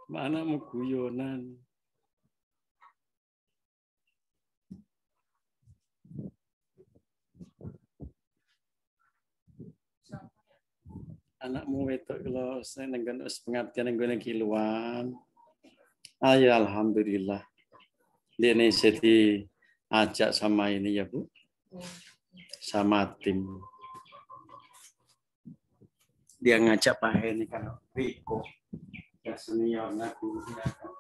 Mana mau guyonan. Anakmu itu kalau saya nenggon pengabdian nenggon kiluan. Ya alhamdulillah. Dia ini jadi ajak sama ini ya Bu. Sama tim. Dia ngajak Pak Heni kan Riko. Ya seniornya gurunya kan.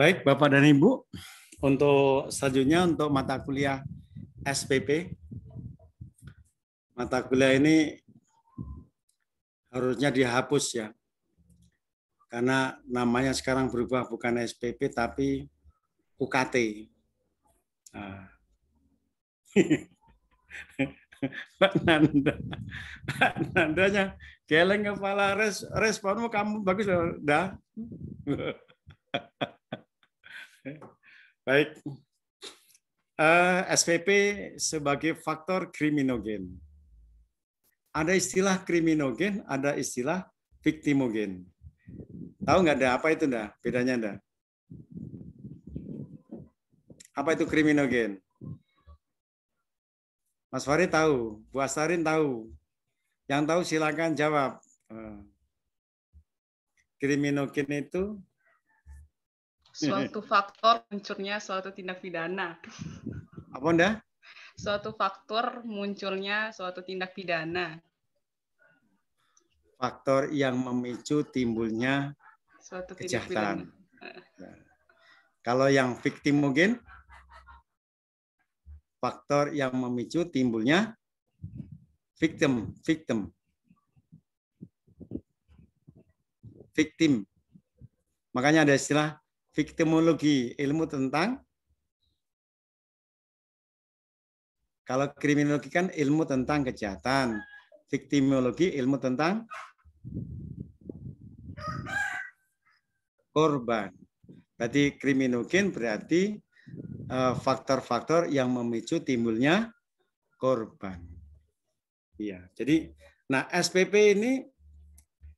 Baik, Bapak dan Ibu, untuk selanjutnya untuk mata kuliah SPP. Mata kuliah ini harusnya dihapus ya. Karena namanya sekarang berubah bukan SPP tapi UKT. Nah. Pak Nandanya geleng kepala, responmu kamu bagus loh, dah. Baik. SPP sebagai faktor kriminogen. Ada istilah kriminogen, ada istilah viktimogen. Tahu nggak ada apa itu dah? Bedanya dah? Apa itu kriminogen? Mas Farid tahu, Bu Astarin tahu. Yang tahu silakan jawab. Kriminogen itu suatu faktor munculnya suatu tindak pidana. Apa Anda? Suatu faktor munculnya suatu tindak pidana. Faktor yang memicu timbulnya suatu kejahatan. Ya. Kalau yang viktimogen, faktor yang memicu timbulnya victim. Makanya ada istilah viktimologi, ilmu tentang, kalau kriminologi kan ilmu tentang kejahatan, viktimologi ilmu tentang korban. Berarti kriminogen berarti faktor-faktor yang memicu timbulnya korban. Iya, jadi nah SPP ini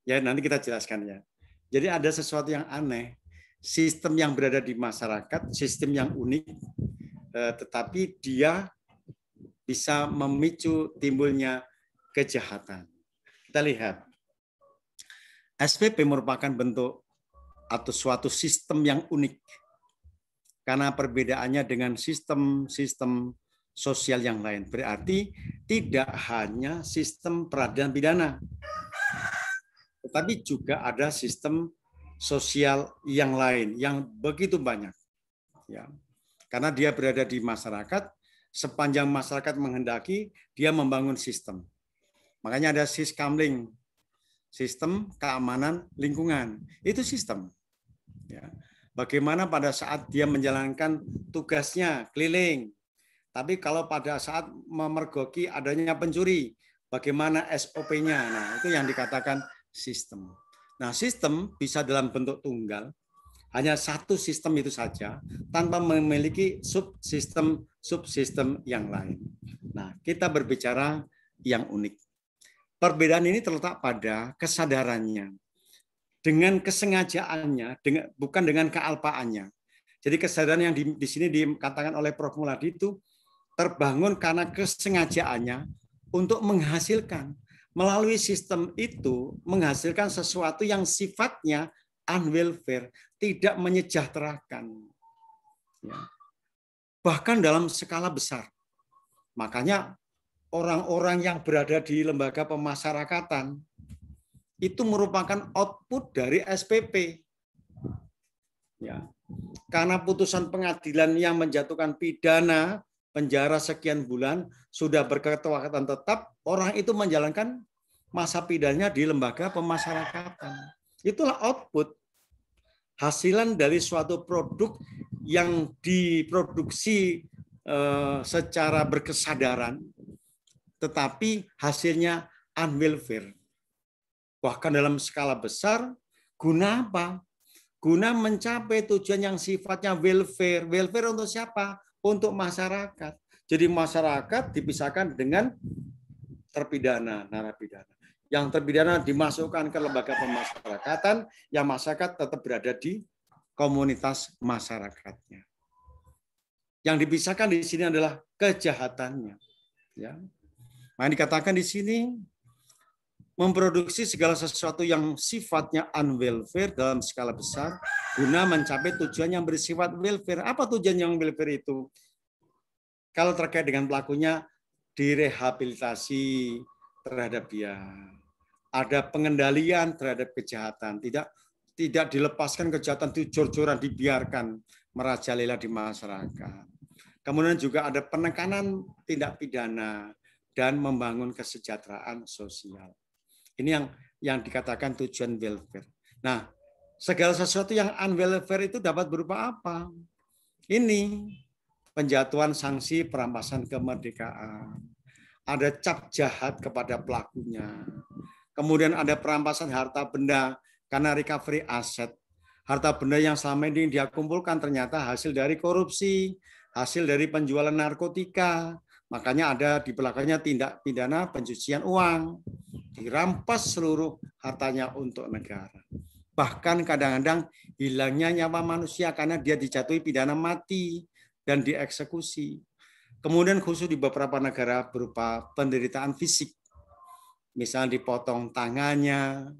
ya nanti kita jelaskan ya. Jadi ada sesuatu yang aneh, sistem yang berada di masyarakat, sistem yang unik, tetapi dia bisa memicu timbulnya kejahatan. Kita lihat, SPP merupakan bentuk atau suatu sistem yang unik karena perbedaannya dengan sistem sosial yang lain. Berarti tidak hanya sistem peradilan pidana, tetapi juga ada sistem sosial yang lain yang begitu banyak. Ya. Karena dia berada di masyarakat, sepanjang masyarakat menghendaki, dia membangun sistem. Makanya ada Siskamling, sistem keamanan lingkungan. Itu sistem. Ya. Bagaimana pada saat dia menjalankan tugasnya keliling, tapi kalau pada saat memergoki adanya pencuri, bagaimana SOP-nya? Nah, itu yang dikatakan sistem. Nah, sistem bisa dalam bentuk tunggal, hanya satu sistem itu saja, tanpa memiliki subsistem yang lain. Nah, kita berbicara yang unik. Perbedaan ini terletak pada kesadarannya, dengan kesengajaannya, bukan dengan kealpaannya. Jadi kesadaran yang di sini dikatakan oleh Prof. Muladi itu terbangun karena kesengajaannya untuk menghasilkan, melalui sistem itu menghasilkan sesuatu yang sifatnya unwelfare, tidak menyejahterakan. Ya. Bahkan dalam skala besar. Makanya orang-orang yang berada di lembaga pemasyarakatan itu merupakan output dari SPP. Ya. Karena putusan pengadilan yang menjatuhkan pidana penjara sekian bulan sudah berkekuatan tetap, orang itu menjalankan masa pidananya di lembaga pemasyarakatan. Itulah output hasilan dari suatu produk yang diproduksi secara berkesadaran, tetapi hasilnya unwelfare. Bahkan dalam skala besar, guna apa? Guna mencapai tujuan yang sifatnya welfare. Welfare untuk siapa? Untuk masyarakat. Jadi masyarakat dipisahkan dengan terpidana, narapidana. Yang terpidana dimasukkan ke lembaga pemasyarakatan, yang masyarakat tetap berada di komunitas masyarakatnya. Yang dipisahkan di sini adalah kejahatannya. Ya. Nah, dikatakan di sini memproduksi segala sesuatu yang sifatnya unwelfare dalam skala besar guna mencapai tujuan yang bersifat welfare. Apa tujuan yang welfare itu? Kalau terkait dengan pelakunya, direhabilitasi terhadap dia. Ada pengendalian terhadap kejahatan, tidak tidak dilepaskan kejahatan itu jor-joran dibiarkan merajalela di masyarakat. Kemudian juga ada penekanan tindak pidana dan membangun kesejahteraan sosial. Ini yang dikatakan tujuan welfare. Nah, segala sesuatu yang unwelfare itu dapat berupa apa? Ini penjatuhan sanksi perampasan kemerdekaan. Ada cap jahat kepada pelakunya. Kemudian ada perampasan harta benda karena recovery aset. Harta benda yang selama ini dia kumpulkan ternyata hasil dari korupsi, hasil dari penjualan narkotika. Makanya ada di belakangnya tindak pidana pencucian uang. Dirampas seluruh hartanya untuk negara. Bahkan kadang-kadang hilangnya nyawa manusia karena dia dijatuhi pidana mati dan dieksekusi. Kemudian khusus di beberapa negara berupa penderitaan fisik. Misalnya dipotong tangannya,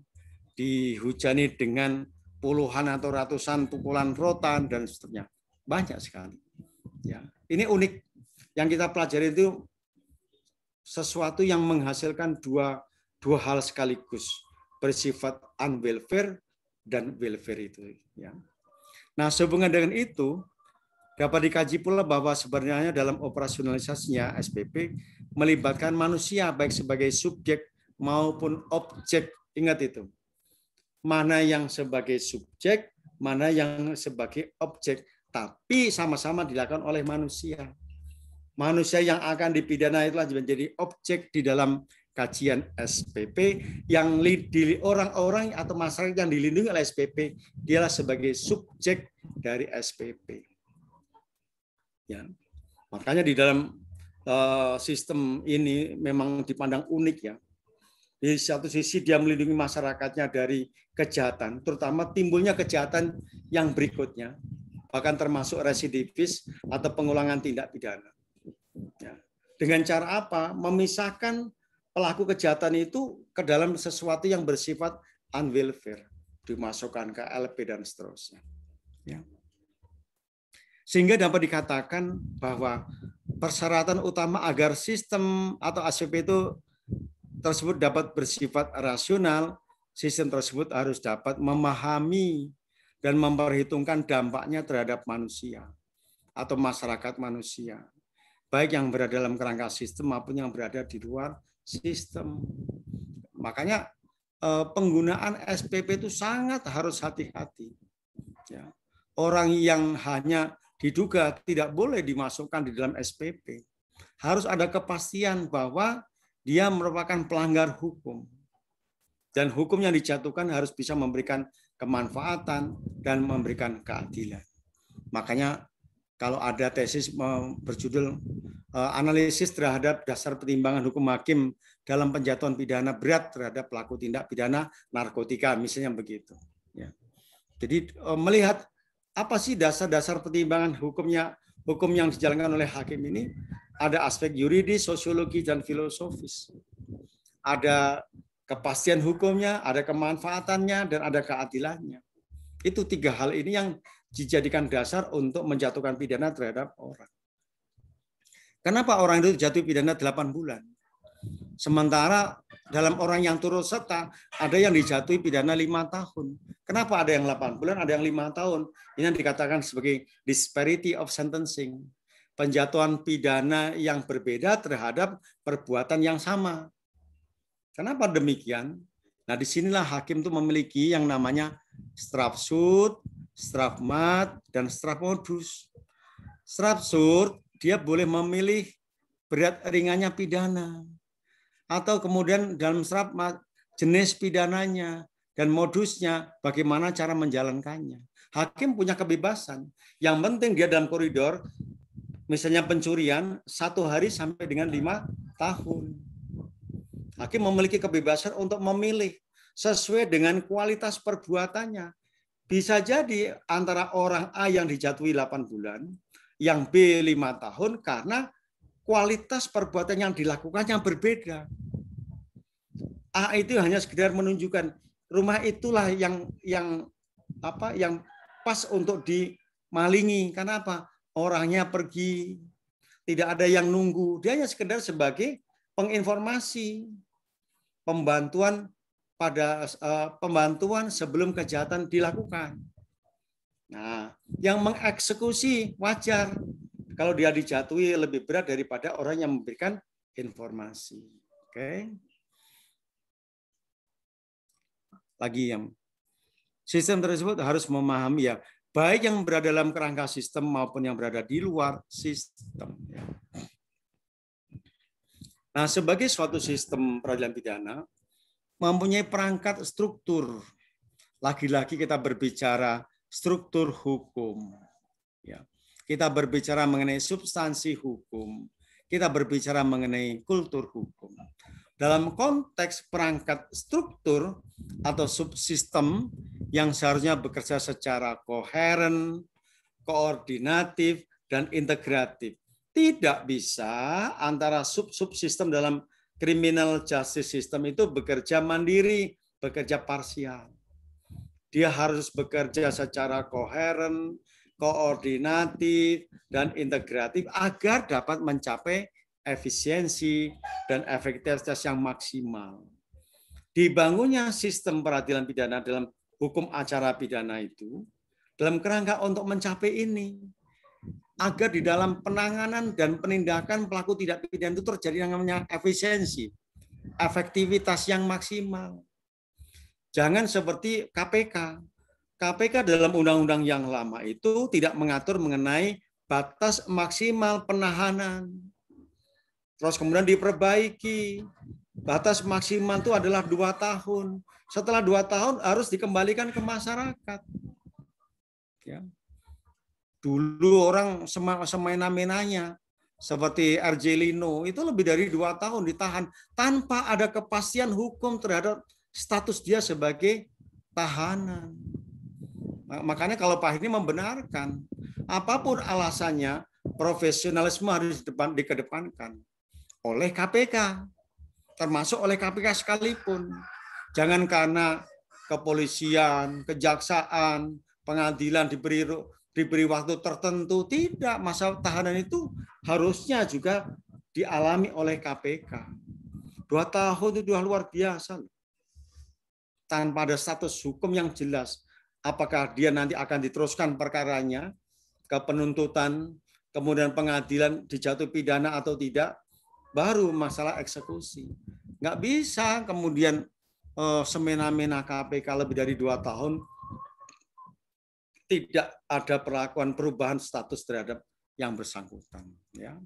dihujani dengan puluhan atau ratusan pukulan rotan dan seterusnya. Banyak sekali. Ya, ini unik. Yang kita pelajari itu sesuatu yang menghasilkan dua hal sekaligus, bersifat unwelfare dan welfare itu. Ya. Nah, sehubungan dengan itu, dapat dikaji pula bahwa sebenarnya dalam operasionalisasinya SPP melibatkan manusia baik sebagai subjek maupun objek. Ingat itu. Mana yang sebagai subjek, mana yang sebagai objek. Tapi sama-sama dilakukan oleh manusia. Manusia yang akan dipidana itulah menjadi objek di dalam kajian SPP yang orang-orang atau masyarakat yang dilindungi oleh SPP dialah sebagai subjek dari SPP. Ya. Makanya di dalam sistem ini memang dipandang unik ya. Di satu sisi dia melindungi masyarakatnya dari kejahatan, terutama timbulnya kejahatan yang berikutnya, bahkan termasuk residivis atau pengulangan tindak pidana. Ya. Dengan cara apa? Memisahkan pelaku kejahatan itu ke dalam sesuatu yang bersifat unwelfare, dimasukkan ke LP dan seterusnya. Ya. Sehingga dapat dikatakan bahwa persyaratan utama agar sistem atau SPP itu tersebut dapat bersifat rasional, sistem tersebut harus dapat memahami dan memperhitungkan dampaknya terhadap manusia atau masyarakat manusia, baik yang berada dalam kerangka sistem maupun yang berada di luar sistem. Makanya penggunaan SPP itu sangat harus hati-hati. Ya. Orang yang hanya diduga tidak boleh dimasukkan di dalam SPP. Harus ada kepastian bahwa dia merupakan pelanggar hukum. Dan hukum yang dijatuhkan harus bisa memberikan kemanfaatan dan memberikan keadilan. Makanya kalau ada tesis berjudul analisis terhadap dasar pertimbangan hukum hakim dalam penjatuhan pidana berat terhadap pelaku tindak pidana narkotika, misalnya begitu. Ya. Jadi melihat apa sih dasar-dasar pertimbangan hukum yang dijalankan oleh hakim ini? Ada aspek yuridis, sosiologi, dan filosofis. Ada kepastian hukumnya, ada kemanfaatannya, dan ada keadilannya. Itu tiga hal ini yang dijadikan dasar untuk menjatuhkan pidana terhadap orang. Kenapa orang itu jatuh pidana 8 bulan? Sementara dalam orang yang turut serta, ada yang dijatuhi pidana 5 tahun. Kenapa ada yang 8 bulan, ada yang 5 tahun? Ini yang dikatakan sebagai disparity of sentencing. Penjatuhan pidana yang berbeda terhadap perbuatan yang sama. Kenapa demikian? Nah, disinilah hakim itu memiliki yang namanya strafsud, strafmat, dan strafmodus. Strafsud, dia boleh memilih berat ringannya pidana. Atau kemudian dalam strafmat, jenis pidananya dan modusnya, bagaimana cara menjalankannya. Hakim punya kebebasan. Yang penting dia dalam koridor, misalnya pencurian, 1 hari sampai dengan 5 tahun. Hakim memiliki kebebasan untuk memilih sesuai dengan kualitas perbuatannya. Bisa jadi antara orang A yang dijatuhi 8 bulan, yang B 5 tahun karena kualitas perbuatan yang dilakukannya berbeda. A itu hanya sekedar menunjukkan rumah itulah yang pas untuk dimalingi. Karena apa? Orangnya pergi, tidak ada yang nunggu. Dia hanya sekedar sebagai penginformasi, pembantuan pada pembantuan sebelum kejahatan dilakukan. Nah, yang mengeksekusi wajar kalau dia dijatuhi lebih berat daripada orang yang memberikan informasi. Oke. Lagi yang sistem tersebut harus memahami ya, baik yang berada dalam kerangka sistem maupun yang berada di luar sistem. Nah, sebagai suatu sistem peradilan pidana mempunyai perangkat struktur. Lagi-lagi kita berbicara struktur hukum. Ya. Kita berbicara mengenai substansi hukum. Kita berbicara mengenai kultur hukum. Dalam konteks perangkat struktur atau subsistem yang seharusnya bekerja secara koheren, koordinatif, dan integratif. Tidak bisa antara subsistem dalam criminal justice system itu bekerja mandiri, bekerja parsial. Dia harus bekerja secara koheren, koordinatif, dan integratif agar dapat mencapai efisiensi dan efektivitas yang maksimal. Dibangunnya sistem peradilan pidana dalam hukum acara pidana itu dalam kerangka untuk mencapai ini, agar di dalam penanganan dan penindakan pelaku tidak pidana itu terjadi yang namanya efisiensi, efektivitas yang maksimal. Jangan seperti KPK. KPK dalam undang-undang yang lama itu tidak mengatur mengenai batas maksimal penahanan. Terus kemudian diperbaiki. Batas maksimal itu adalah 2 tahun. Setelah 2 tahun harus dikembalikan ke masyarakat. Ya. Dulu orang semena-menanya seperti RJ Lino itu lebih dari 2 tahun ditahan tanpa ada kepastian hukum terhadap status dia sebagai tahanan. Makanya kalau Pak ini membenarkan, apapun alasannya, profesionalisme harus dikedepankan oleh KPK, termasuk oleh KPK sekalipun. Jangan karena kepolisian, kejaksaan, pengadilan diberi waktu tertentu. Tidak, masa tahanan itu harusnya juga dialami oleh KPK. 2 tahun itu sudah luar biasa. Tanpa ada status hukum yang jelas. Apakah dia nanti akan diteruskan perkaranya ke penuntutan, kemudian pengadilan dijatuh pidana atau tidak, baru masalah eksekusi. Nggak bisa kemudian semena-mena KPK lebih dari 2 tahun, tidak ada perlakuan perubahan status terhadap yang bersangkutan. Ya.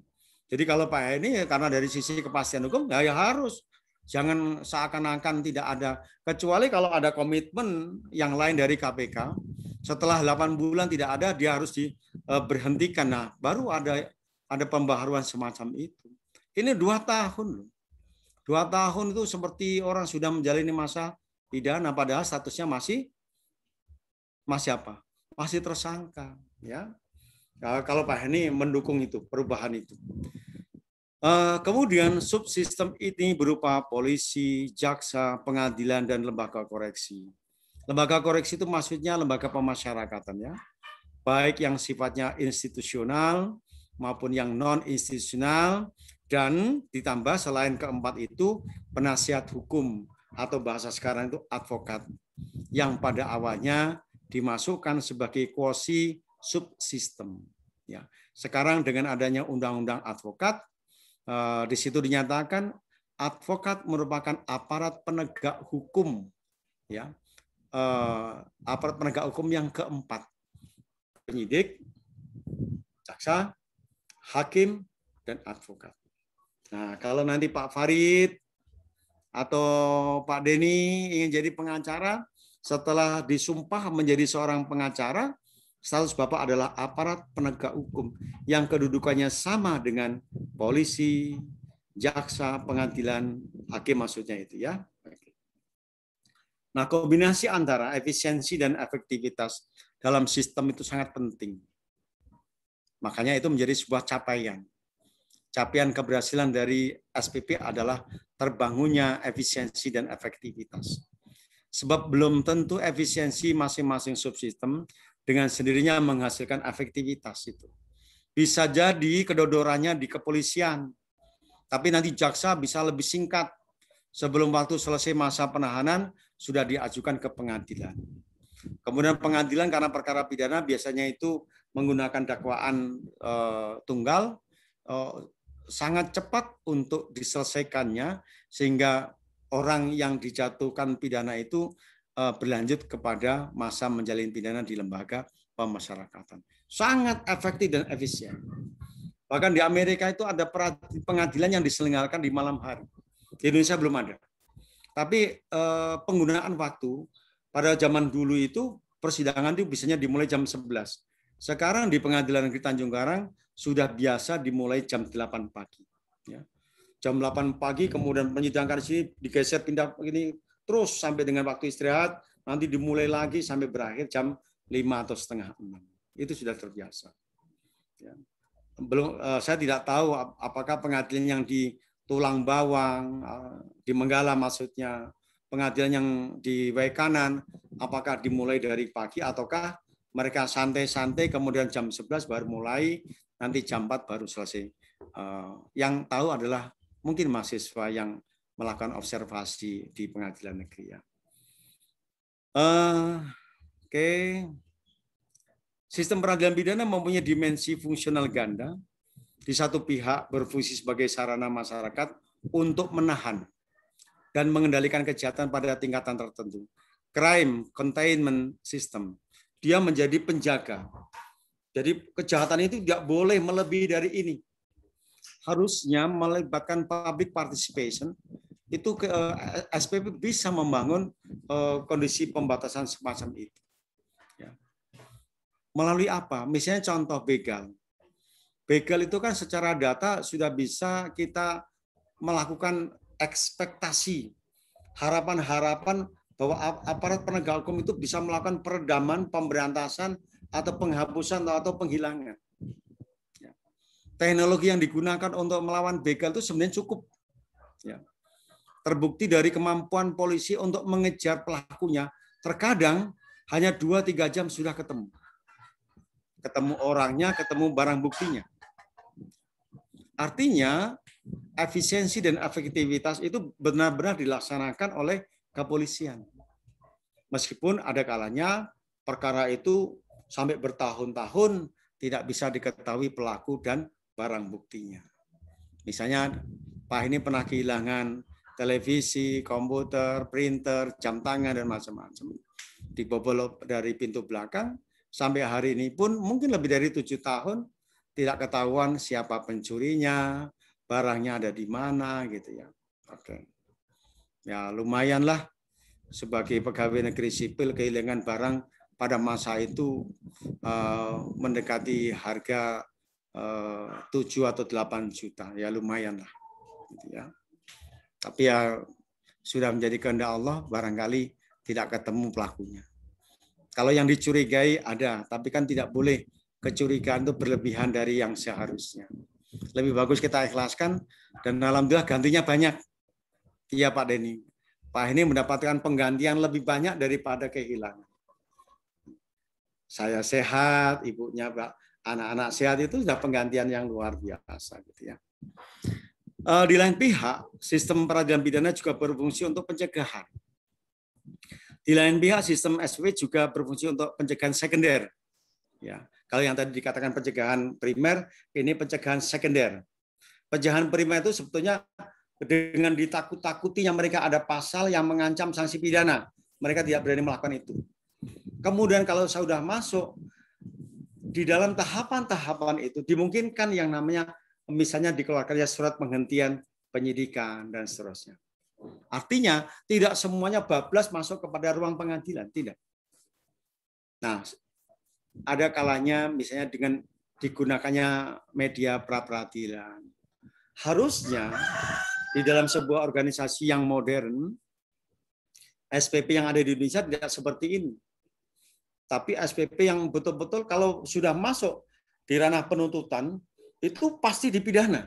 Jadi kalau Pak ini karena dari sisi kepastian hukum, ya harus. Jangan seakan-akan tidak ada, kecuali kalau ada komitmen yang lain dari KPK, setelah 8 bulan tidak ada, dia harus diberhentikan. Nah, baru ada pembaharuan semacam itu. Ini 2 tahun. 2 tahun itu seperti orang sudah menjalani masa pidana, padahal statusnya masih apa? Masih tersangka. Ya. Nah, kalau Pak Heni mendukung itu, perubahan itu. Kemudian subsistem ini berupa polisi, jaksa, pengadilan, dan lembaga koreksi. Lembaga koreksi itu maksudnya lembaga pemasyarakatan, ya, baik yang sifatnya institusional maupun yang non-institusional, dan ditambah selain keempat itu penasihat hukum atau bahasa sekarang itu advokat, yang pada awalnya dimasukkan sebagai quasi subsistem. Ya, sekarang dengan adanya undang-undang advokat, di situ dinyatakan advokat merupakan aparat penegak hukum, ya, aparat penegak hukum yang keempat, penyidik, jaksa, hakim, dan advokat. Nah, kalau nanti Pak Farid atau Pak Denny ingin jadi pengacara, setelah disumpah menjadi seorang pengacara, status Bapak adalah aparat penegak hukum yang kedudukannya sama dengan polisi, jaksa, pengadilan, hakim maksudnya itu, ya. Nah, kombinasi antara efisiensi dan efektivitas dalam sistem itu sangat penting. Makanya itu menjadi sebuah capaian. Capaian keberhasilan dari SPP adalah terbangunnya efisiensi dan efektivitas. Sebab belum tentu efisiensi masing-masing subsistem dengan sendirinya menghasilkan efektivitas itu. Bisa jadi kedodorannya di kepolisian, tapi nanti jaksa bisa lebih singkat. Sebelum waktu selesai masa penahanan, sudah diajukan ke pengadilan. Kemudian pengadilan karena perkara pidana biasanya itu menggunakan dakwaan tunggal, sangat cepat untuk diselesaikannya sehingga orang yang dijatuhkan pidana itu berlanjut kepada masa menjalani pidana di lembaga pemasyarakatan. Sangat efektif dan efisien. Bahkan di Amerika itu ada pengadilan yang diselenggarakan di malam hari. Di Indonesia belum ada. Tapi penggunaan waktu pada zaman dulu itu persidangan itu biasanya dimulai jam 11. Sekarang di Pengadilan Negeri Tanjung Karang sudah biasa dimulai jam 8 pagi. Ya. Jam 8 pagi kemudian penyidangan di sini digeser pindah begini terus sampai dengan waktu istirahat, nanti dimulai lagi sampai berakhir jam 5 atau setengah 6. Itu sudah terbiasa. Ya. Belum, saya tidak tahu apakah pengadilan yang di Tulang Bawang, di Menggala maksudnya, pengadilan yang di Waikanan, apakah dimulai dari pagi ataukah mereka santai-santai kemudian jam 11 baru mulai, nanti jam 4 baru selesai. Yang tahu adalah mungkin mahasiswa yang melakukan observasi di pengadilan negeri. Ya. Oke. Sistem peradilan pidana mempunyai dimensi fungsional ganda. Di satu pihak berfungsi sebagai sarana masyarakat untuk menahan dan mengendalikan kejahatan pada tingkatan tertentu. Crime containment system. Dia menjadi penjaga. Jadi kejahatan itu tidak boleh melebihi dari ini. Harusnya melibatkan public participation. Itu SPP bisa membangun kondisi pembatasan semacam itu. Ya. Melalui apa? Misalnya contoh begal. Begal itu kan secara data sudah bisa kita melakukan ekspektasi, harapan-harapan bahwa aparat penegak hukum itu bisa melakukan peredaman, pemberantasan, atau penghapusan atau penghilangan. Teknologi yang digunakan untuk melawan begal itu sebenarnya cukup. Terbukti dari kemampuan polisi untuk mengejar pelakunya, terkadang hanya 2-3 jam sudah ketemu. Ketemu orangnya, ketemu barang buktinya. Artinya, efisiensi dan efektivitas itu benar-benar dilaksanakan oleh kepolisian. Meskipun ada kalanya perkara itu sampai bertahun-tahun tidak bisa diketahui pelaku dan barang buktinya. Misalnya, Pak ini pernah kehilangan televisi, komputer, printer, jam tangan, dan macam-macam. Dibobol dari pintu belakang, sampai hari ini pun mungkin lebih dari 7 tahun tidak ketahuan siapa pencurinya, barangnya ada di mana gitu ya. Oke. Ya lumayanlah sebagai pegawai negeri sipil kehilangan barang pada masa itu mendekati harga 7 atau 8 juta. Ya lumayanlah gitu ya. Tapi ya sudah menjadi kehendak Allah, barangkali tidak ketemu pelakunya. Kalau yang dicurigai ada, tapi kan tidak boleh kecurigaan itu berlebihan dari yang seharusnya. Lebih bagus kita ikhlaskan dan alhamdulillah gantinya banyak. Iya Pak Denny. Pak ini mendapatkan penggantian lebih banyak daripada kehilangan. Saya sehat, ibunya Pak, anak-anak sehat itu sudah penggantian yang luar biasa gitu ya. Di lain pihak, sistem peradilan pidana juga berfungsi untuk pencegahan. Di lain pihak, sistem SW juga berfungsi untuk pencegahan sekunder. Ya, kalau yang tadi dikatakan pencegahan primer, ini pencegahan sekunder. Pencegahan primer itu sebetulnya dengan ditakut-takutinya mereka ada pasal yang mengancam sanksi pidana. Mereka tidak berani melakukan itu. Kemudian kalau sudah masuk di dalam tahapan-tahapan itu, dimungkinkan yang namanya misalnya dikeluarkannya surat penghentian penyidikan dan seterusnya. Artinya tidak semuanya bablas masuk kepada ruang pengadilan, tidak. Nah, ada kalanya misalnya dengan digunakannya media pra-peradilan. Harusnya di dalam sebuah organisasi yang modern, SPP yang ada di Indonesia tidak seperti ini. Tapi SPP yang betul-betul kalau sudah masuk di ranah penuntutan, itu pasti dipidana.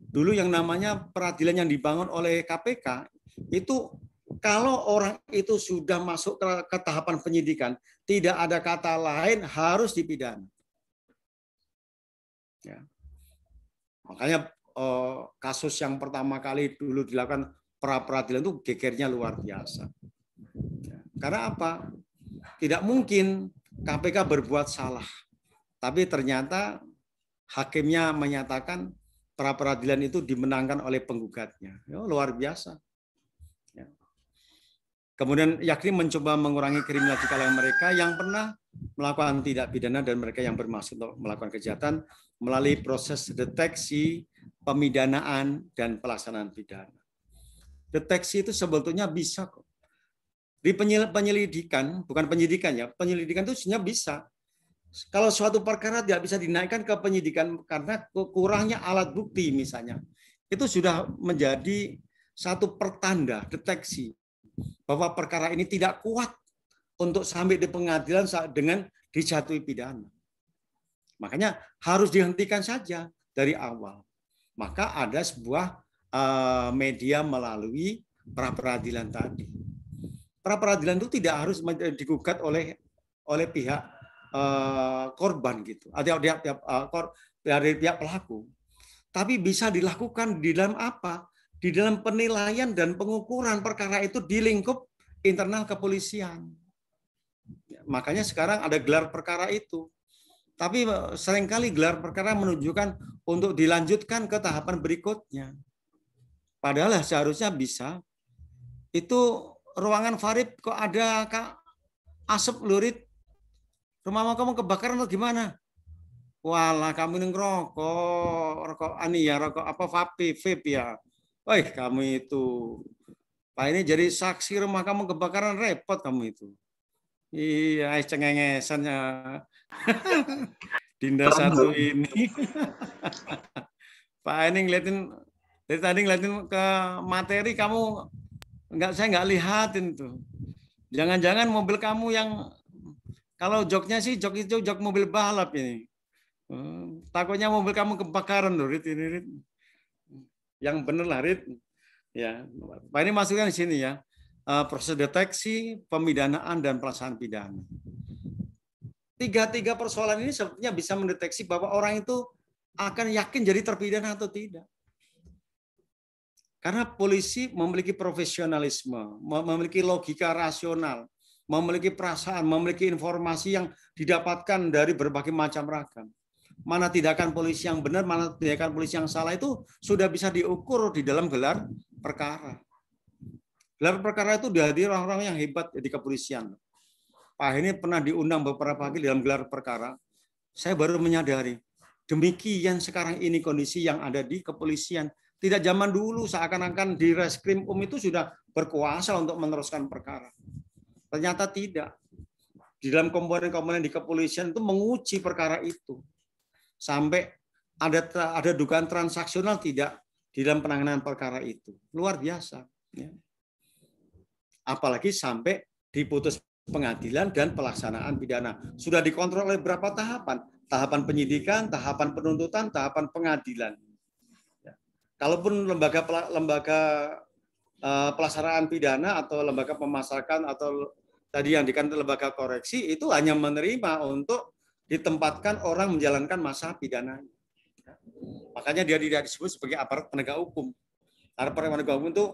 Dulu yang namanya peradilan yang dibangun oleh KPK, itu kalau orang itu sudah masuk ke tahapan penyidikan, tidak ada kata lain harus dipidana. Ya. Makanya kasus yang pertama kali dulu dilakukan pra peradilan itu gegernya luar biasa. Karena apa? Tidak mungkin KPK berbuat salah, tapi ternyata hakimnya menyatakan pra peradilan itu dimenangkan oleh penggugatnya. Luar biasa. Kemudian yakni mencoba mengurangi kriminalitas di kalangan mereka yang pernah melakukan tindak pidana dan mereka yang bermaksud untuk melakukan kejahatan melalui proses deteksi, pemidanaan, dan pelaksanaan pidana. Deteksi itu sebetulnya bisa kok. Di penyelidikan, bukan penyidikan ya, penyelidikan itu sebenarnya bisa. Kalau suatu perkara tidak bisa dinaikkan ke penyidikan karena kurangnya alat bukti misalnya, itu sudah menjadi satu pertanda deteksi bahwa perkara ini tidak kuat untuk sampai di pengadilan dengan dijatuhi pidana. Makanya harus dihentikan saja dari awal. Maka ada sebuah media melalui pra peradilan tadi. Pra peradilan itu tidak harus digugat oleh pihak korban gitu, dari pihak pelaku. Tapi bisa dilakukan di dalam apa? Di dalam penilaian dan pengukuran perkara itu di lingkup internal kepolisian. Makanya sekarang ada gelar perkara itu. Tapi seringkali gelar perkara menunjukkan untuk dilanjutkan ke tahapan berikutnya. Padahal seharusnya bisa. Itu ruangan Farid kok ada asap lurit. Rumah kamu kebakaran atau gimana? Walah kamu ini rokok apa vape ya. Woi, kamu itu. Pak ini jadi saksi rumah kamu kebakaran repot kamu itu. Iya, cengengesannya. Dinda satu ini. Pak ini ngeliatin dari tadi ngeliatin ke materi kamu saya nggak lihatin tuh. Jangan-jangan mobil kamu yang kalau joknya sih jok itu jok mobil balap ini. Takutnya mobil kamu kebakaran loh, Rit ini, Rit. Yang bener lah, Rit. Ya, Pak ini masukkan di sini ya. Proses deteksi, pemidanaan dan pelaksanaan pidana. Tiga persoalan ini sebetulnya bisa mendeteksi bahwa orang itu akan yakin jadi terpidana atau tidak. Karena polisi memiliki profesionalisme, memiliki logika rasional, memiliki perasaan, memiliki informasi yang didapatkan dari berbagai macam ragam. Mana tindakan polisi yang benar, mana tindakan polisi yang salah itu sudah bisa diukur di dalam gelar perkara. Gelar perkara itu dihadiri orang-orang yang hebat di kepolisian. Pak ini pernah diundang beberapa kali dalam gelar perkara. Saya baru menyadari, demikian sekarang ini kondisi yang ada di kepolisian. Tidak zaman dulu seakan-akan di Reskrim itu sudah berkuasa untuk meneruskan perkara. Ternyata tidak. Di dalam komponen-komponen di kepolisian itu menguji perkara itu. Sampai ada dugaan transaksional tidak di dalam penanganan perkara itu. Luar biasa. Apalagi sampai diputus pengadilan dan pelaksanaan pidana. Sudah dikontrol oleh berapa tahapan? Tahapan penyidikan, tahapan penuntutan, tahapan pengadilan. Kalaupun lembaga pelaksanaan pidana atau lembaga pemasakan atau tadi yang dikatakan lembaga koreksi itu hanya menerima untuk ditempatkan orang menjalankan masa pidana. Makanya dia tidak disebut sebagai aparat penegak hukum. Aparat penegak hukum itu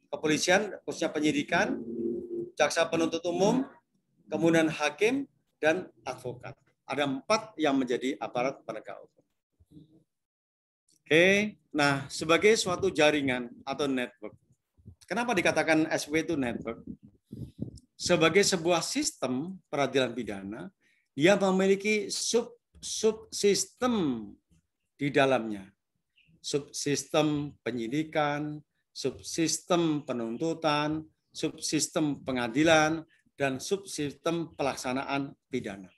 kepolisian, khususnya penyidikan, jaksa penuntut umum, kemudian hakim, dan advokat. Ada 4 yang menjadi aparat penegak hukum. Oke, nah sebagai suatu jaringan atau network. Kenapa dikatakan SW itu network? Sebagai sebuah sistem peradilan pidana, dia memiliki subsistem di dalamnya. Subsistem penyidikan, subsistem penuntutan, subsistem pengadilan, dan subsistem pelaksanaan pidana.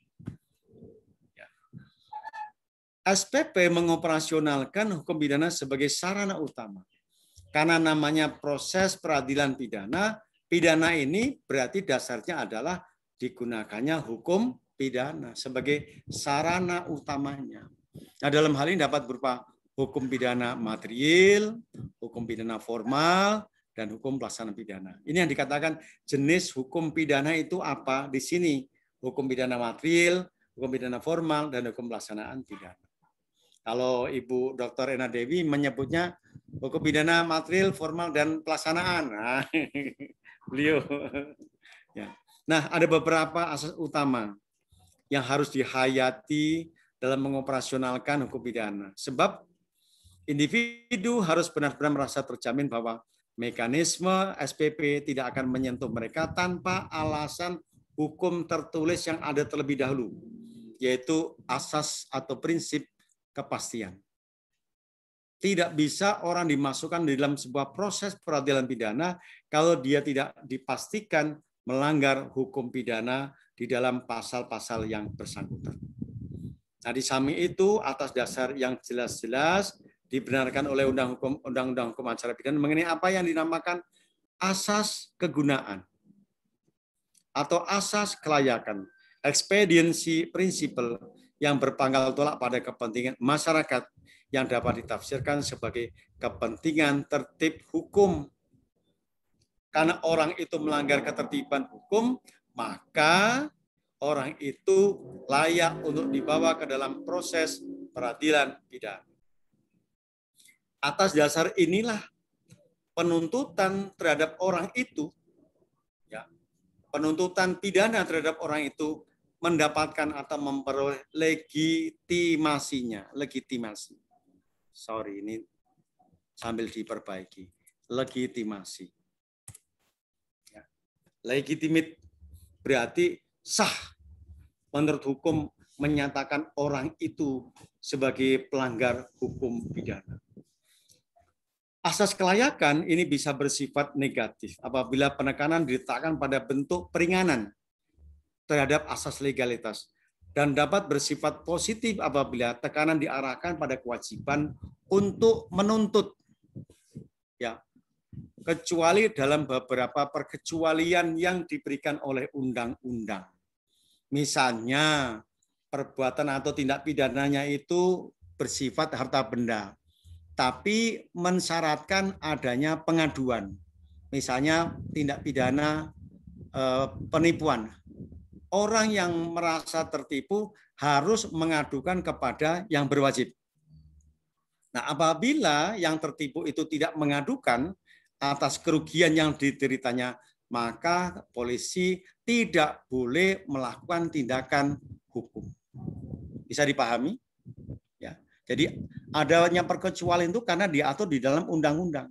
SPP mengoperasionalkan hukum pidana sebagai sarana utama. Karena namanya proses peradilan pidana, pidana ini berarti dasarnya adalah digunakannya hukum pidana sebagai sarana utamanya. Nah, dalam hal ini dapat berupa hukum pidana material, hukum pidana formal, dan hukum pelaksanaan pidana. Ini yang dikatakan jenis hukum pidana itu apa di sini? Hukum pidana material, hukum pidana formal, dan hukum pelaksanaan pidana. Kalau Ibu Dr. Ena Dewi menyebutnya Hukum pidana material, formal, dan pelaksanaan. Nah, beliau. Ya. Nah, ada beberapa asas utama yang harus dihayati dalam mengoperasionalkan hukum pidana. Sebab individu harus benar-benar merasa terjamin bahwa mekanisme SPP tidak akan menyentuh mereka tanpa alasan hukum tertulis yang ada terlebih dahulu, yaitu asas atau prinsip kepastian. Tidak bisa orang dimasukkan di dalam sebuah proses peradilan pidana kalau dia tidak dipastikan melanggar hukum pidana di dalam pasal-pasal yang bersangkutan. Nah, di samping itu, atas dasar yang jelas-jelas dibenarkan oleh Undang-Undang Hukum Acara Pidana mengenai apa yang dinamakan asas kegunaan atau asas kelayakan, expediency principle yang berpangkal tolak pada kepentingan masyarakat yang dapat ditafsirkan sebagai kepentingan tertib hukum. Karena orang itu melanggar ketertiban hukum, maka orang itu layak untuk dibawa ke dalam proses peradilan pidana. Atas dasar inilah penuntutan terhadap orang itu, ya, penuntutan pidana terhadap orang itu mendapatkan atau memperoleh legitimasinya. Legitimasi. Sorry, ini sambil diperbaiki. Legitimasi. Ya. Legitimate berarti sah. Menurut hukum menyatakan orang itu sebagai pelanggar hukum pidana. Asas kelayakan ini bisa bersifat negatif apabila penekanan diletakkan pada bentuk peringanan terhadap asas legalitas dan dapat bersifat positif apabila tekanan diarahkan pada kewajiban untuk menuntut. Ya, kecuali dalam beberapa perkecualian yang diberikan oleh undang-undang. Misalnya, perbuatan atau tindak pidananya itu bersifat harta benda, tapi mensyaratkan adanya pengaduan. Misalnya tindak pidana penipuan. Orang yang merasa tertipu harus mengadukan kepada yang berwajib. Nah, apabila yang tertipu itu tidak mengadukan atas kerugian yang dideritanya, maka polisi tidak boleh melakukan tindakan hukum. Bisa dipahami? Ya. Jadi adanya perkecualian itu karena diatur di dalam undang-undang.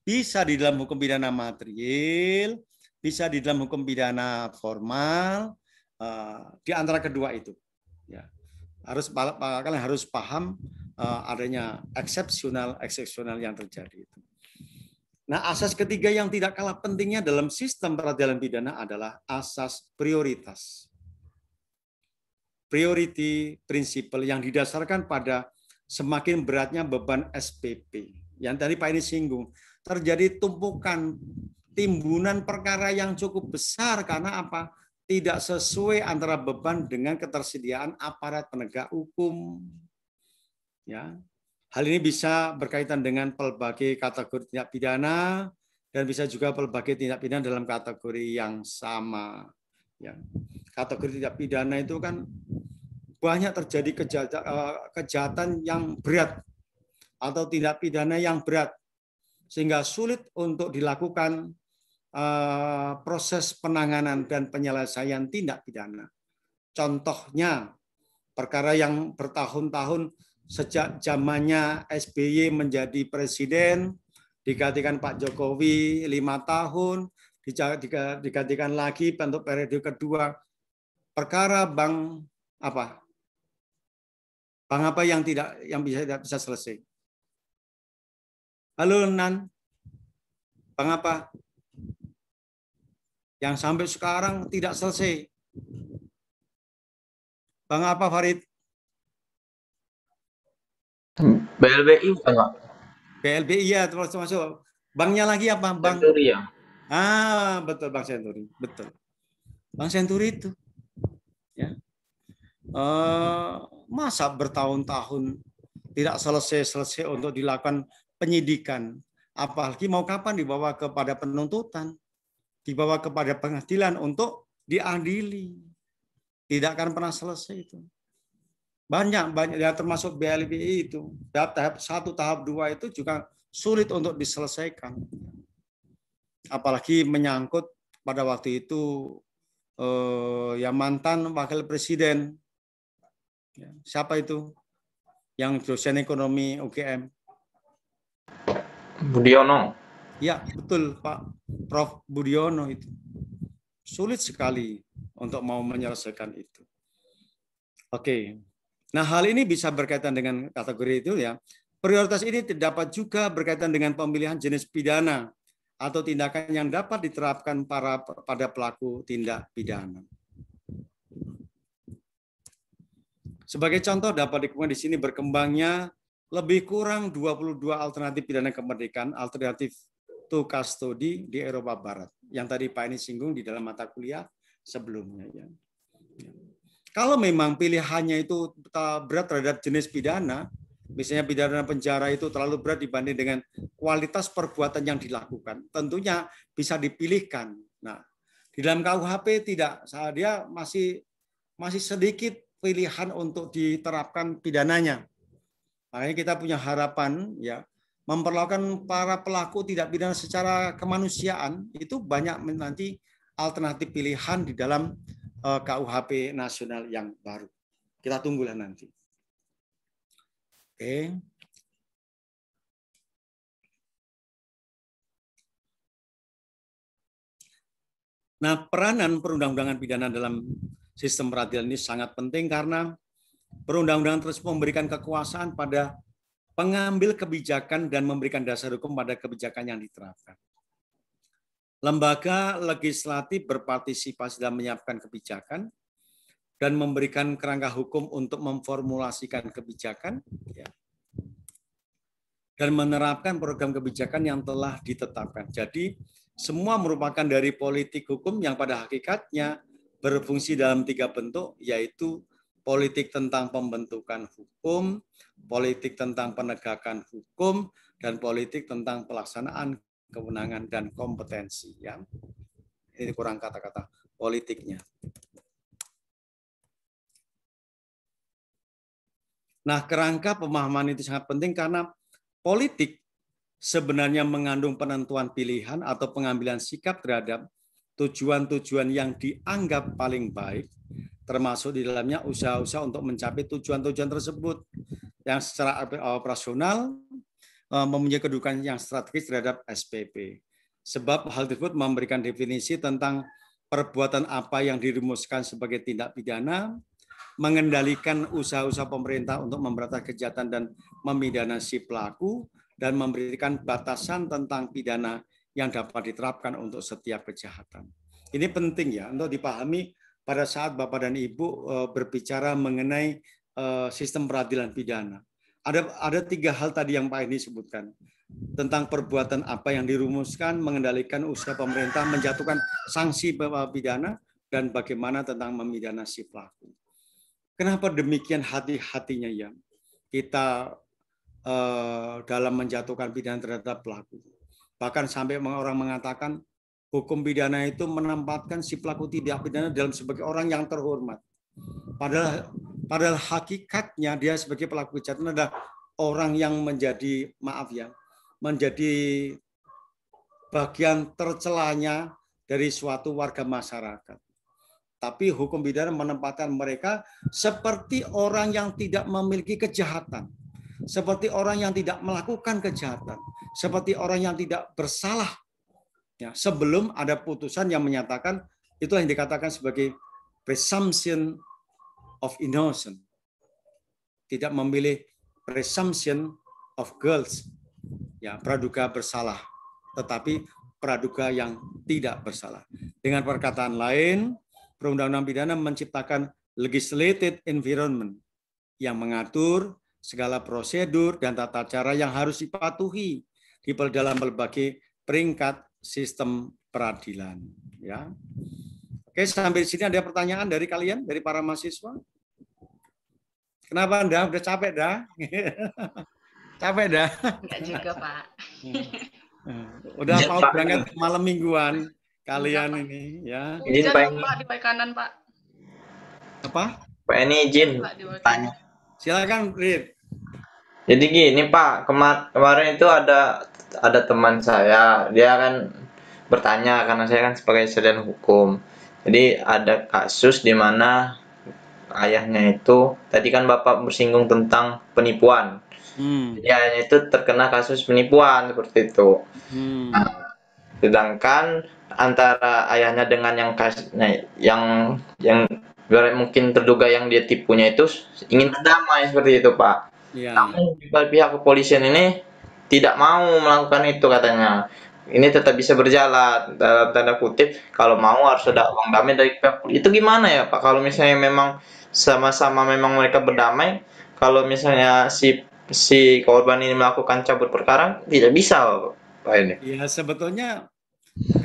Bisa di dalam hukum pidana material, bisa di dalam hukum pidana formal, di antara kedua itu. Ya. Kalian harus paham adanya eksepsional yang terjadi itu. Nah, asas ketiga yang tidak kalah pentingnya dalam sistem peradilan pidana adalah asas prioritas. Priority principle yang didasarkan pada semakin beratnya beban SPP. Yang tadi Pak ini singgung, terjadi tumpukan timbunan perkara yang cukup besar karena apa? Tidak sesuai antara beban dengan ketersediaan aparat penegak hukum. Ya. Hal ini bisa berkaitan dengan pelbagai kategori tindak pidana dan bisa juga pelbagai tindak pidana dalam kategori yang sama. Ya. Kategori tindak pidana itu kan banyak terjadi kejahatan yang berat atau tindak pidana yang berat sehingga sulit untuk dilakukan proses penanganan dan penyelesaian tindak pidana. Contohnya perkara yang bertahun-tahun sejak zamannya SBY menjadi presiden, digantikan Pak Jokowi 5 tahun, digantikan lagi untuk periode kedua. Perkara bank apa? Bank apa yang tidak bisa selesai? Halo Nan, bank apa? Yang sampai sekarang tidak selesai. Bank apa Farid? BLBI bukan Pak? BLBI ya termasuk. Banknya lagi apa? Bank Senturi ya. Betul Bank Senturi, betul. Bank Senturi itu. Ya. Masa bertahun-tahun tidak selesai untuk dilakukan penyidikan. Apalagi mau kapan dibawa kepada penuntutan, dibawa kepada pengadilan untuk diadili. Tidak akan pernah selesai itu. Banyak ya termasuk BLBI itu. Tahap 1, tahap 2 itu juga sulit untuk diselesaikan. Apalagi menyangkut pada waktu itu ya mantan wakil presiden. Ya, siapa itu? Yang dosen ekonomi UGM. Budiono. Ya, betul Pak Prof. Budiono itu. Sulit sekali untuk mau menyelesaikan itu. Oke. Nah, hal ini bisa berkaitan dengan kategori itu ya. Prioritas ini dapat juga berkaitan dengan pemilihan jenis pidana atau tindakan yang dapat diterapkan pada pelaku tindak pidana. Sebagai contoh dapat dikatakan di sini berkembangnya lebih kurang 22 alternatif pidana kemerdekaan, alternatif to custody di Eropa Barat. Yang tadi Pak ini singgung di dalam mata kuliah sebelumnya. Ya. Kalau memang pilihannya itu berat terhadap jenis pidana, misalnya pidana penjara itu terlalu berat dibanding dengan kualitas perbuatan yang dilakukan, tentunya bisa dipilihkan. Nah, di dalam KUHP tidak, dia masih sedikit pilihan untuk diterapkan pidananya. Makanya kita punya harapan ya memperlakukan para pelaku tindak pidana secara kemanusiaan itu banyak nanti alternatif pilihan di dalam KUHP nasional yang baru. Kita tunggulah nanti. Oke. Nah, peranan perundang-undangan pidana dalam sistem peradilan ini sangat penting karena perundang-undangan terus memberikan kekuasaan pada pengambil kebijakan dan memberikan dasar hukum pada kebijakan yang diterapkan. Lembaga legislatif berpartisipasi dalam menyiapkan kebijakan dan memberikan kerangka hukum untuk memformulasikan kebijakan ya, dan menerapkan program kebijakan yang telah ditetapkan. Jadi, semua merupakan dari politik hukum yang pada hakikatnya berfungsi dalam 3 bentuk, yaitu politik tentang pembentukan hukum, politik tentang penegakan hukum, dan politik tentang pelaksanaan kewenangan dan kompetensi. Ya. Ini kurang kata-kata politiknya. Nah, kerangka pemahaman itu sangat penting karena politik sebenarnya mengandung penentuan pilihan atau pengambilan sikap terhadap tujuan-tujuan yang dianggap paling baik, termasuk di dalamnya usaha-usaha untuk mencapai tujuan-tujuan tersebut yang secara operasional mempunyai kedudukan yang strategis terhadap SPP. Sebab hal tersebut memberikan definisi tentang perbuatan apa yang dirumuskan sebagai tindak pidana, mengendalikan usaha-usaha pemerintah untuk memberantas kejahatan dan memidana si pelaku, dan memberikan batasan tentang pidana yang dapat diterapkan untuk setiap kejahatan. Ini penting ya untuk dipahami pada saat Bapak dan Ibu berbicara mengenai sistem peradilan pidana. Ada 3 hal tadi yang Pak ini sebutkan. Tentang perbuatan apa yang dirumuskan, mengendalikan usaha pemerintah, menjatuhkan sanksi pidana, dan bagaimana tentang memidana si pelaku. Kenapa demikian hati-hatinya ya kita dalam menjatuhkan pidana terhadap pelaku. Bahkan sampai orang mengatakan hukum pidana itu menempatkan si pelaku tindak pidana dalam sebagai orang yang terhormat. Padahal hakikatnya dia sebagai pelaku kejahatan adalah orang yang menjadi, maaf ya, menjadi bagian tercelanya dari suatu warga masyarakat. Tapi hukum pidana menempatkan mereka seperti orang yang tidak memiliki kejahatan. Seperti orang yang tidak melakukan kejahatan, seperti orang yang tidak bersalah. Ya, sebelum ada putusan yang menyatakan, itu yang dikatakan sebagai presumption of innocence. Tidak memilih presumption of guilt, ya, praduga bersalah, tetapi praduga yang tidak bersalah. Dengan perkataan lain, perundang-undangan pidana menciptakan legislated environment yang mengatur segala prosedur dan tata cara yang harus dipatuhi di dalam berbagai peringkat sistem peradilan. Ya. Oke, sampai di sini ada pertanyaan dari kalian, dari para mahasiswa? Kenapa Anda? Udah capek dah? Capek dah? Enggak juga, Pak. Udah mau berangkat malam mingguan kalian ini, ya. Izin Pak, Pak, di kanan, Pak. Apa? Pak ini izin Pak, di tanya. Silakan, Rid. Jadi gini Pak, kemarin itu ada teman saya, dia kan bertanya karena saya kan sebagai sarjana hukum. Jadi ada kasus di mana ayahnya itu tadi kan Bapak bersinggung tentang penipuan. Hmm. Jadi ayahnya itu terkena kasus penipuan seperti itu. Hmm. Sedangkan antara ayahnya dengan yang mungkin terduga yang dia tipunya itu ingin berdamai seperti itu, Pak. Ya. Namun pihak kepolisian ini tidak mau melakukan itu katanya. Ini tetap bisa berjalan dalam tanda kutip kalau mau harus ada uang damai dari pihak itu gimana ya Pak? Kalau misalnya memang sama-sama memang mereka berdamai, kalau misalnya si korban ini melakukan cabut perkara tidak bisa Pak ini. Ya, sebetulnya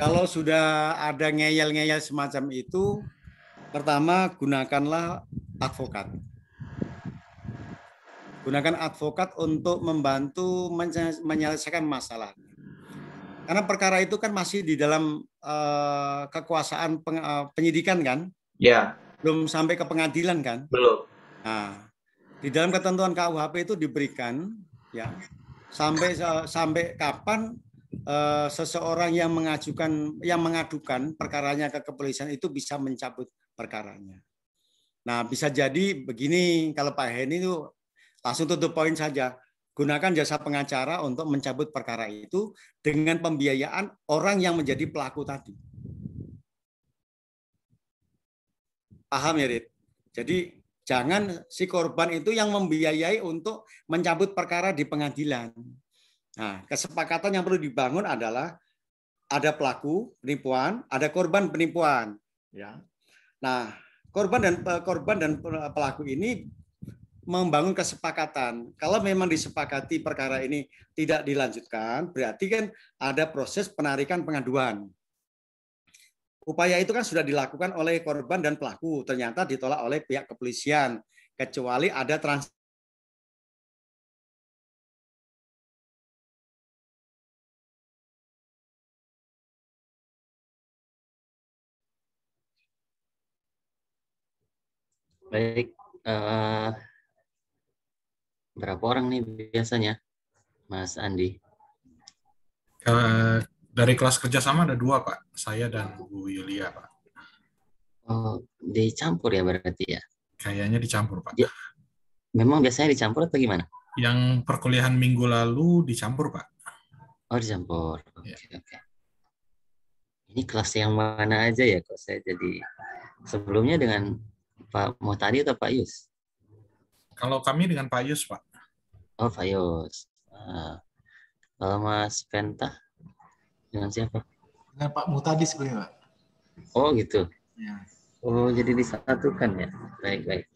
kalau sudah ada ngeyel-ngeyel semacam itu, pertama gunakanlah advokat. Gunakan advokat untuk membantu menyelesaikan masalah. Karena perkara itu kan masih di dalam kekuasaan penyidikan kan, Ya, belum sampai ke pengadilan kan. belum. Nah, di dalam ketentuan KUHP itu diberikan ya sampai kapan seseorang yang mengadukan perkaranya ke kepolisian itu bisa mencabut perkaranya. Nah, bisa jadi begini kalau Pak Heni itu langsung tutup poin saja. Gunakan jasa pengacara untuk mencabut perkara itu dengan pembiayaan orang yang menjadi pelaku tadi. Paham ya, Rit? Jadi jangan si korban itu yang membiayai untuk mencabut perkara di pengadilan. Nah, kesepakatan yang perlu dibangun adalah ada pelaku penipuan, ada korban penipuan. Ya. Nah, korban dan pelaku ini membangun kesepakatan. Kalau memang disepakati perkara ini tidak dilanjutkan, berarti kan ada proses penarikan pengaduan. Upaya itu kan sudah dilakukan oleh korban dan pelaku, ternyata ditolak oleh pihak kepolisian, kecuali ada Baik, berapa orang nih biasanya, Mas Andi? Dari kelas kerjasama ada 2, Pak. Saya dan Bu Yulia, Pak. Oh, dicampur ya berarti ya? Kayaknya dicampur, Pak. Memang biasanya dicampur atau gimana? Yang perkuliahan minggu lalu dicampur, Pak. Oh, dicampur. Oke, Ya. oke. Ini kelas yang mana aja ya kok saya jadi sebelumnya dengan Pak Muhtadi atau Pak Yus? Kalau kami dengan Pak Yus, Pak. Oh, Pak Yus. Kalau Mas Penta dengan siapa? Dengan Pak Muhtadi sebenarnya, Pak. Oh, gitu. Ya. Oh, jadi disatukan ya. Baik, baik.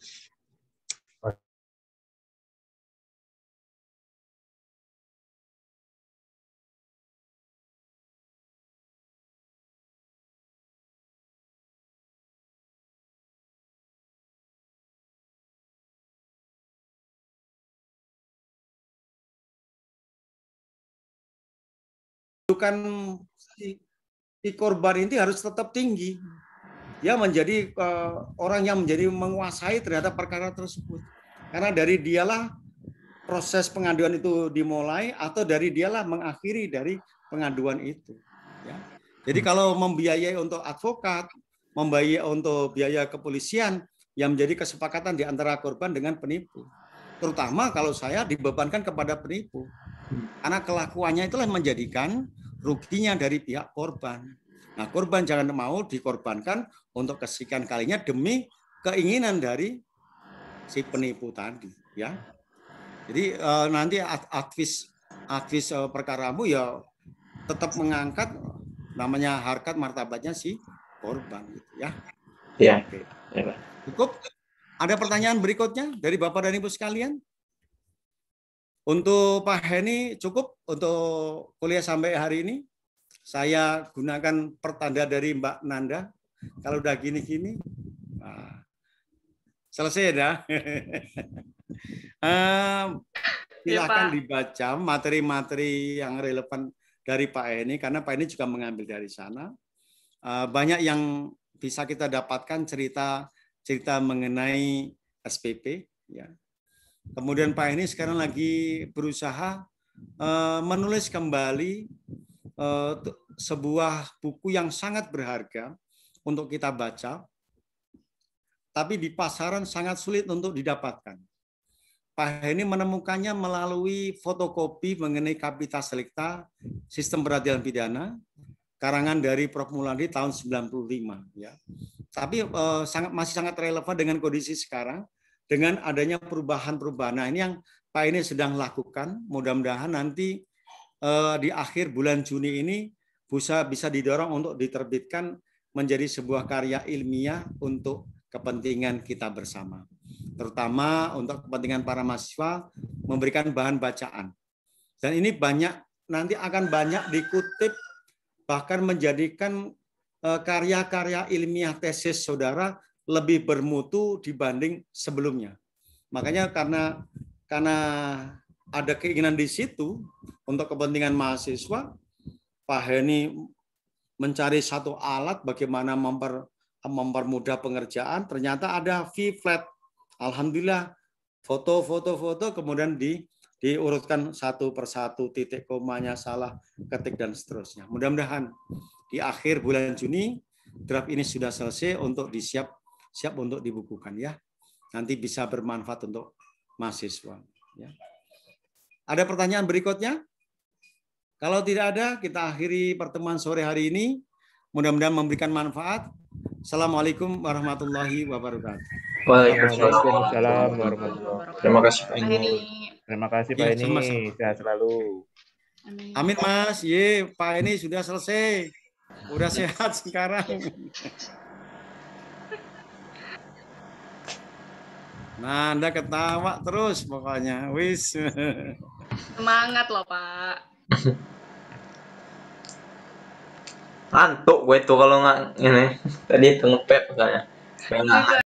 kan si korban ini harus tetap tinggi. Dia menjadi orang yang menjadi menguasai terhadap perkara tersebut. Karena dari dialah proses pengaduan itu dimulai atau dari dialah mengakhiri dari pengaduan itu. Ya. Jadi kalau membiayai untuk advokat, membiayai untuk biaya kepolisian, yang menjadi kesepakatan di antara korban dengan penipu. Terutama kalau saya dibebankan kepada penipu. Karena kelakuannya itulah menjadikan ruginya dari pihak korban. Nah, korban jangan mau dikorbankan untuk kesekian kalinya demi keinginan dari si penipu tadi, ya. Jadi nanti advis perkaramu ya tetap mengangkat namanya harkat martabatnya si korban, gitu, ya. Iya. Oke. Ya. Cukup. Ada pertanyaan berikutnya dari Bapak dan Ibu sekalian? Untuk Pak Heni cukup untuk kuliah sampai hari ini. Saya gunakan pertanda dari Mbak Nanda. Kalau udah gini-gini, nah, selesai ya. Silakan dibaca materi-materi yang relevan dari Pak Heni, karena Pak Heni juga mengambil dari sana. Banyak yang bisa kita dapatkan cerita mengenai SPP, ya. Kemudian Pak ini sekarang lagi berusaha menulis kembali sebuah buku yang sangat berharga untuk kita baca, tapi di pasaran sangat sulit untuk didapatkan. Pak ini menemukannya melalui fotokopi mengenai Capitas Delicta, Sistem Peradilan Pidana, karangan dari Prof. Muladi tahun 95. Ya. Tapi masih sangat relevan dengan kondisi sekarang, dengan adanya perubahan-perubahan. Nah, ini yang Pak ini sedang lakukan. Mudah-mudahan nanti di akhir bulan Juni ini bisa didorong untuk diterbitkan menjadi sebuah karya ilmiah untuk kepentingan kita bersama. Terutama untuk kepentingan para mahasiswa memberikan bahan bacaan. Dan ini nanti akan banyak dikutip, bahkan menjadikan karya-karya ilmiah tesis saudara lebih bermutu dibanding sebelumnya. Makanya karena ada keinginan di situ untuk kepentingan mahasiswa, Pak Heni mencari satu alat bagaimana mempermudah pengerjaan, ternyata ada V-Flat. Alhamdulillah, foto, kemudian diurutkan satu persatu, titik komanya salah, ketik, dan seterusnya. Mudah-mudahan di akhir bulan Juni, draft ini sudah selesai untuk siap untuk dibukukan ya. Nanti bisa bermanfaat untuk mahasiswa. Ya. Ada pertanyaan berikutnya? Kalau tidak ada, kita akhiri pertemuan sore hari ini. Mudah-mudahan memberikan manfaat. Assalamualaikum warahmatullahi wabarakatuh. Waalaikumsalam warahmatullahi wabarakatuh. Terima kasih Pak Ini Terima kasih Pak Ya, ini. sama-sama. Sehat selalu. Amin Mas. Pak ini sudah selesai. Udah sehat sekarang. Nah, Anda ketawa terus pokoknya. Wis. semangat loh Pak. Ngantuk gue tuh kalau nggak ini tadi itu ngepet katanya.